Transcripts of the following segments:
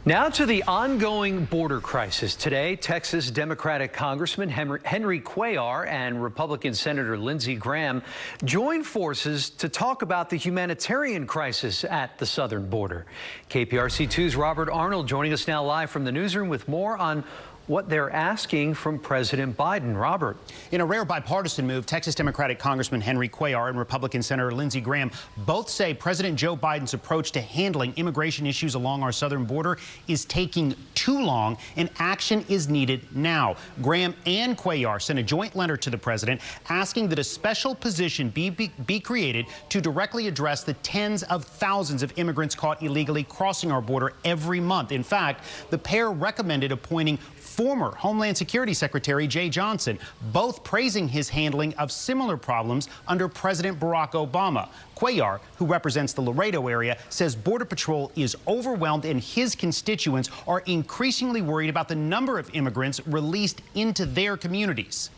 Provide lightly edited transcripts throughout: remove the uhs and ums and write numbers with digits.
Now to the ongoing border crisis. Today, Texas Democratic Congressman Henry Cuellar and Republican Senator Lindsey Graham joined forces to talk about the humanitarian crisis at the southern border. KPRC2's Robert Arnold joining us now live from the newsroom with more on what they're asking from President Biden. Robert. In a rare bipartisan move, Texas Democratic Congressman Henry Cuellar and Republican Senator Lindsey Graham both say President Joe Biden's approach to handling immigration issues along our southern border is taking too long and action is needed now. Graham and Cuellar sent a joint letter to the president asking that a special position be created to directly address the tens of thousands of immigrants caught illegally crossing our border every month. In fact, the pair recommended appointing former Homeland Security Secretary Jeh Johnson, both praising his handling of similar problems under President Barack Obama. Cuellar, who represents the Laredo area, says Border Patrol is overwhelmed and his constituents are increasingly worried about the number of immigrants released into their communities.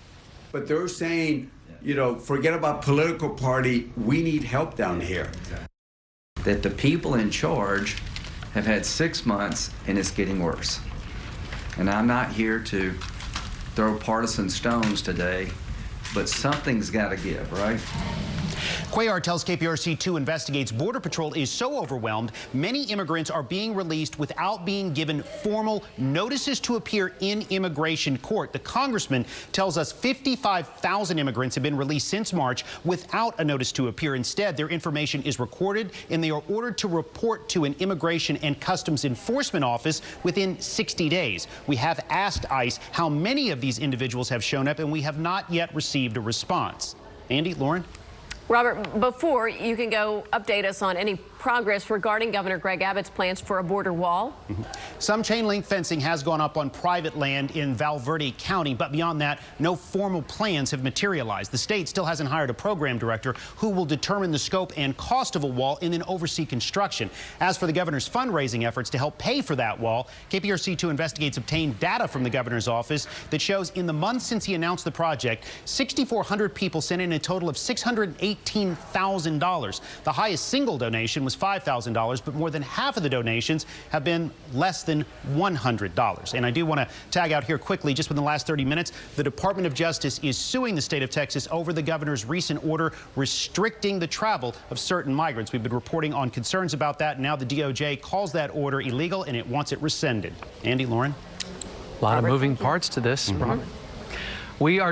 But they're saying, you know, forget about political party, we need help down here. That the people in charge have had 6 months and it's getting worse. And I'm not here to throw partisan stones today, but something's got to give, right? Cuellar tells KPRC2 investigates Border Patrol is so overwhelmed, many immigrants are being released without being given formal notices to appear in immigration court. The congressman tells us 55,000 immigrants have been released since March without a notice to appear. Instead, their information is recorded and they are ordered to report to an Immigration and Customs Enforcement office within 60 days. We have asked ICE how many of these individuals have shown up, and we have not yet received a response. Andy, Lauren? Robert, before you can go update us on any progress regarding Governor Greg Abbott's plans for a border wall. Some chain link fencing has gone up on private land in Val Verde County, but beyond that, no formal plans have materialized. The state still hasn't hired a program director who will determine the scope and cost of a wall and then oversee construction. As for the governor's fundraising efforts to help pay for that wall, KPRC2 Investigates obtained data from the governor's office that shows in the months since he announced the project, 6,400 people sent in a total of $618,000. The highest single donation was $5,000, but more than half of the donations have been less than $100. And I do want to tag out here quickly, just within the last 30 minutes, the Department of Justice is suing the state of Texas over the governor's recent order restricting the travel of certain migrants. We've been reporting on concerns about that. Now the DOJ calls that order illegal and it wants it rescinded. Andy, Lauren? A lot of moving parts to this. We are